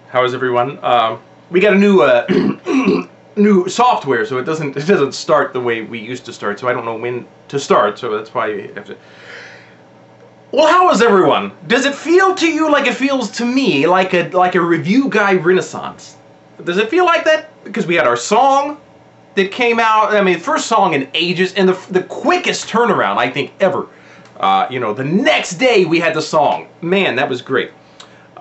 How is everyone? We got a new new software, so it doesn't start the way we used to start. So I don't know when to start. So that's why you have to. Well, how is everyone? Does it feel to you like it feels to me, like a review guy renaissance? Does it feel like that? Because we had our song that came out. I mean, first song in ages, and the quickest turnaround I think ever. The next day we had the song. Man, that was great.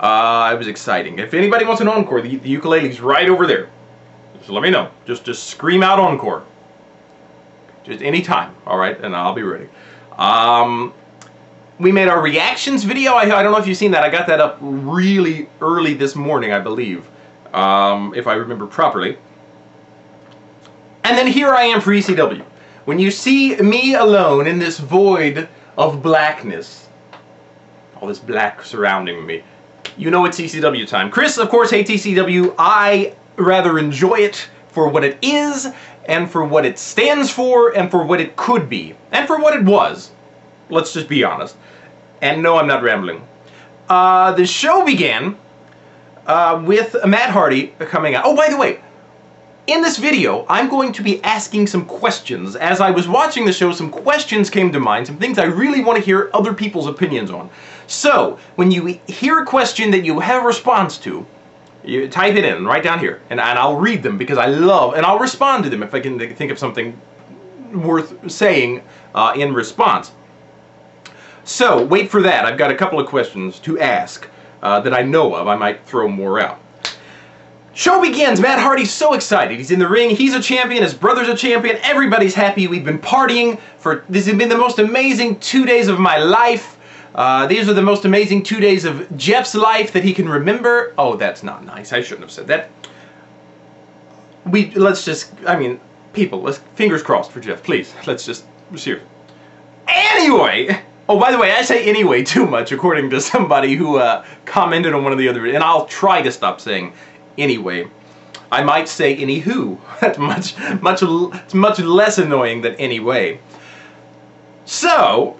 It was exciting. If anybody wants an encore, the ukulele's right over there. So let me know. Just scream out encore. Just anytime, all right, and I'll be ready. We made our reactions video. I don't know if you've seen that. I got that up really early this morning, I believe, if I remember properly. And then here I am for ECW. When you see me alone in this void of blackness, all this black surrounding me, you know it's ECW time. Chris, of course, hates ECW. I rather enjoy it for what it is, and for what it stands for, and for what it could be, and for what it was. Let's just be honest. And no, I'm not rambling. The show began with Matt Hardy coming out. Oh, by the way, in this video, I'm going to be asking some questions. As I was watching the show, some questions came to mind, some things I really want to hear other people's opinions on. So, when you hear a question that you have a response to, you type it in right down here, and I'll read them because I love, and I'll respond to them if I can think of something worth saying in response. So, wait for that. I've got a couple of questions to ask that I know of. I might throw more out. Show begins. Matt Hardy's so excited. He's in the ring. He's a champion. His brother's a champion. Everybody's happy. We've been partying for... This has been the most amazing 2 days of my life. These are the most amazing 2 days of Jeff's life that he can remember. Oh, that's not nice. I shouldn't have said that. Let's just... I mean, people, let's... Fingers crossed for Jeff. Please. Let's just... Seriously. Anyway... Oh, by the way, I say anyway too much, according to somebody who commented on one of the other... And I'll try to stop saying... Anyway, I might say anywho. That's much less annoying than anyway. So,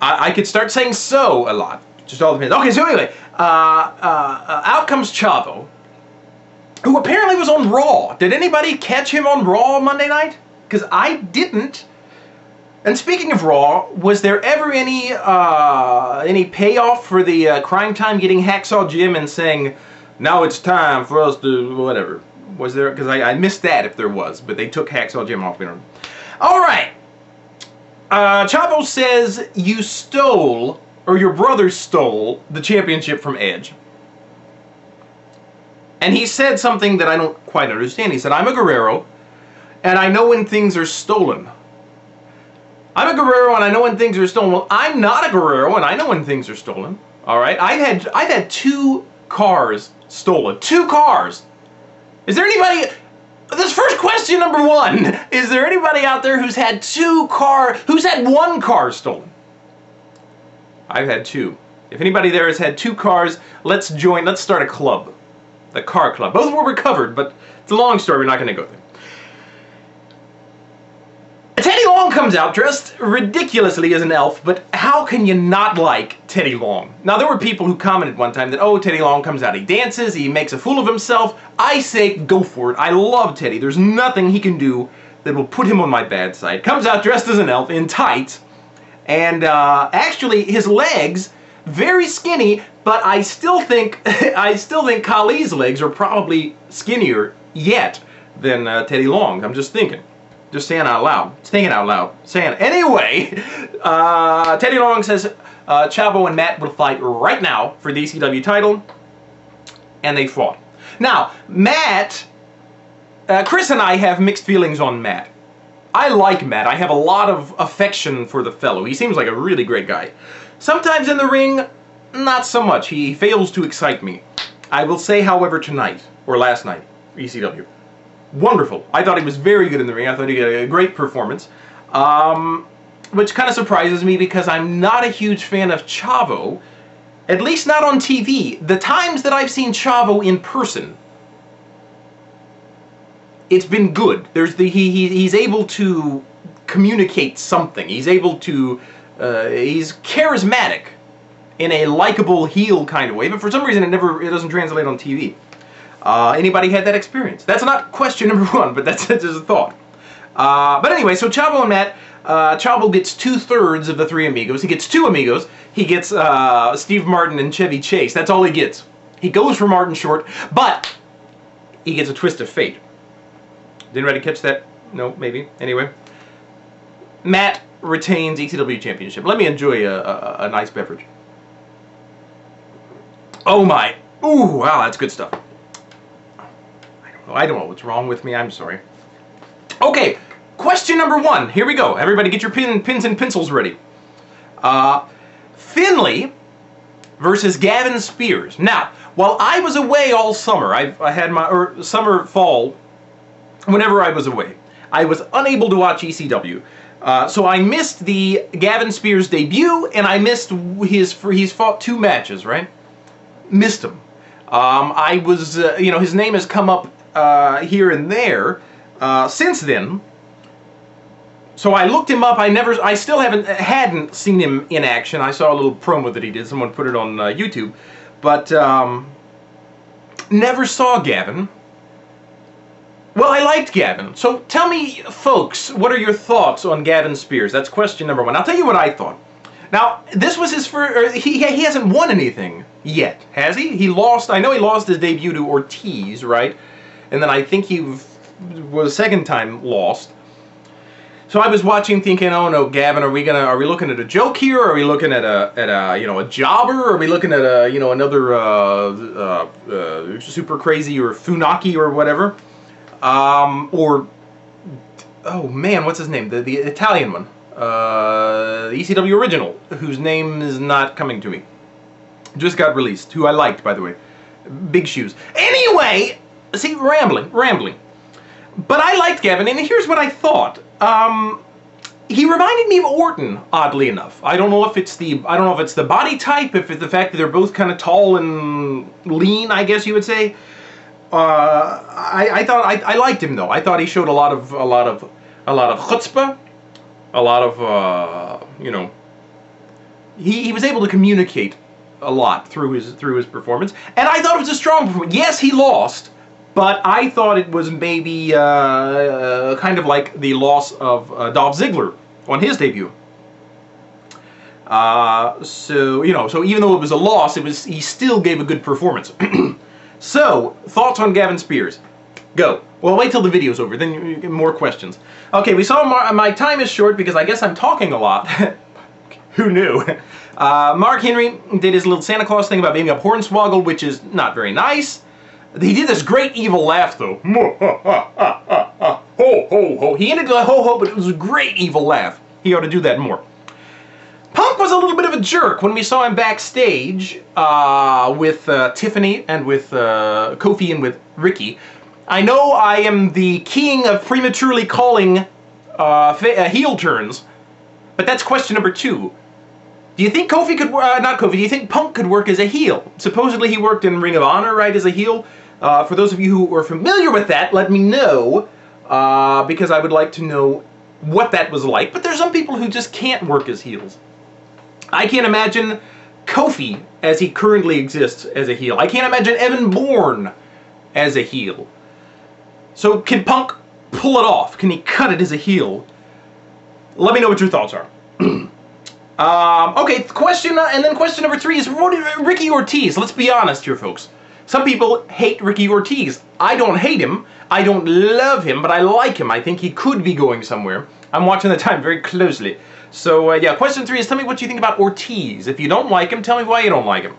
I could start saying so a lot. Just all depends. Okay, so anyway, out comes Chavo, who apparently was on Raw. Did anybody catch him on Raw Monday night? Because I didn't. And speaking of Raw, was there ever any payoff for the Crime Time getting Hacksaw Jim and saying, now it's time for us to, whatever? Was there? Because I missed that if there was, but they took Hacksaw Jim off. Alright. Chavo says you stole, or your brother stole, the championship from Edge. And he said something that I don't quite understand. He said, I'm a Guerrero, and I know when things are stolen. I'm a Guerrero and I know when things are stolen. Well, I'm not a Guerrero and I know when things are stolen. Alright? I've had 2 cars stolen. 2 cars! Is there anybody... This first question number 1. Is there anybody out there who's had 1 car stolen? I've had 2. If anybody there has had 2 cars, let's start a club. The car club. Both were recovered, but it's a long story, we're not going to go there. Teddy Long comes out dressed ridiculously as an elf, but how can you not like Teddy Long? Now, there were people who commented one time that, oh, Teddy Long comes out, he dances, he makes a fool of himself. I say, go for it. I love Teddy. There's nothing he can do that will put him on my bad side. Comes out dressed as an elf in tights, and actually his legs, very skinny, but I still think Khali's legs are probably skinnier yet than Teddy Long. I'm just thinking. Just saying out loud. Thinking out loud. Saying it. Anyway, Teddy Long says Chavo and Matt will fight right now for the ECW title. And they fought. Now, Matt, Chris and I have mixed feelings on Matt. I like Matt. I have a lot of affection for the fellow. He seems like a really great guy. Sometimes in the ring, not so much. He fails to excite me. I will say, however, tonight, or last night, ECW. Wonderful. I thought he was very good in the ring. I thought he had a great performance. Which kind of surprises me because I'm not a huge fan of Chavo. At least not on TV. The times that I've seen Chavo in person, it's been good. He's able to communicate something. He's able to... he's charismatic in a likable heel kind of way, but for some reason it doesn't translate on TV. Anybody had that experience? That's not question number one, but that's just a thought. But anyway, so Chavo and Matt, Chavo gets 2/3 of the three amigos. He gets two amigos. He gets Steve Martin and Chevy Chase. That's all he gets. He goes for Martin Short, but he gets a twist of fate. Did anybody catch that? No, maybe. Anyway. Matt retains ECW Championship. Let me enjoy a nice beverage. Oh my. Ooh, wow, that's good stuff. I don't know what's wrong with me. I'm sorry. Okay, question number one. Here we go. Everybody get your pins and pencils ready. Finlay versus Gavin Spears. Now, while I was away all summer, I had my summer, fall, whenever I was away, I was unable to watch ECW. So I missed the Gavin Spears debut, and I missed he's fought 2 matches, right? Missed him. I was, his name has come up here and there since then. So I looked him up. I still hadn't seen him in action. I saw a little promo that he did. Someone put it on YouTube, but never saw Gavin. Well, I liked Gavin. So tell me, folks, what are your thoughts on Gavin Spears? That's question number one. I'll tell you what I thought. Now, this was his first. He hasn't won anything yet, has he? He lost. I know he lost his debut to Ortiz, right? And then I think he was second time lost. So I was watching, thinking, "Oh no, Gavin, are we looking at a joke here? Or are we looking at a jobber? Or are we looking at another super crazy or Funaki or whatever? Or oh man, what's his name? The Italian one, the ECW original, whose name is not coming to me. Just got released. Who I liked, by the way. Big shoes. Anyway, see, rambling. But I liked Gavin, and here's what I thought. He reminded me of Orton, oddly enough. I don't know if it's the body type, if it's the fact that they're both kind of tall and lean, I guess you would say. I thought I liked him though. I thought he showed a lot of chutzpah, a lot of he was able to communicate a lot through his performance, and I thought it was a strong performance. Yes, he lost. But I thought it was maybe kind of like the loss of Dolph Ziggler on his debut. So even though it was a loss, he still gave a good performance. So, thoughts on Gavin Spears? Go. Well, wait till the video's over, then you get more questions. Okay, we saw my time is short because I guess I'm talking a lot. Who knew? Mark Henry did his little Santa Claus thing about being up Hornswoggle, which is not very nice. He did this great evil laugh, though. Ho, ho, ho. He ended with a ho, ho, but it was a great evil laugh. He ought to do that more. Punk was a little bit of a jerk when we saw him backstage with Tiffany and with Kofi and with Ricky. I know I am the king of prematurely calling heel turns, but that's question number 2. Do you think Kofi could, not Kofi, do you think Punk could work as a heel? Supposedly he worked in Ring of Honor, right, as a heel. For those of you who are familiar with that, let me know, because I would like to know what that was like. But there's some people who just can't work as heels. I can't imagine Kofi as he currently exists as a heel. I can't imagine Evan Bourne as a heel. So can Punk pull it off? Can he cut it as a heel? Let me know what your thoughts are. Okay, question number 3 is Ricky Ortiz. Let's be honest here, folks. Some people hate Ricky Ortiz. I don't hate him. I don't love him, but I like him. I think he could be going somewhere. I'm watching the time very closely. So, yeah, question 3 is tell me what you think about Ortiz. If you don't like him, tell me why you don't like him.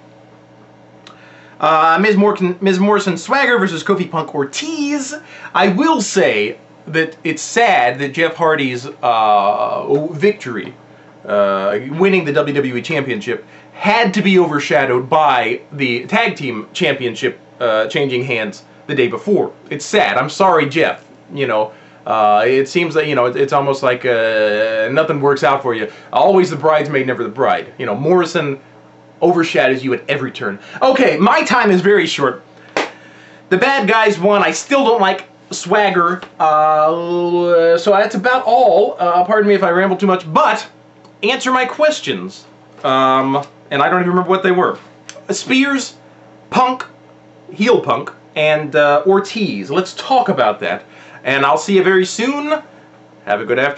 Ms. Morrison Swagger versus Kofi Punk Ortiz. I will say that it's sad that Jeff Hardy's victory, winning the WWE Championship, had to be overshadowed by the Tag Team Championship changing hands the day before. It's sad. I'm sorry, Jeff. It seems that, it's almost like nothing works out for you. Always the bridesmaid, never the bride. Morrison overshadows you at every turn. Okay, my time is very short. The bad guys won. I still don't like Swagger. So that's about all. Pardon me if I ramble too much, but answer my questions. and I don't even remember what they were. Spears, Punk, heel Punk, and Ortiz. Let's talk about that. And I'll see you very soon. Have a good afternoon.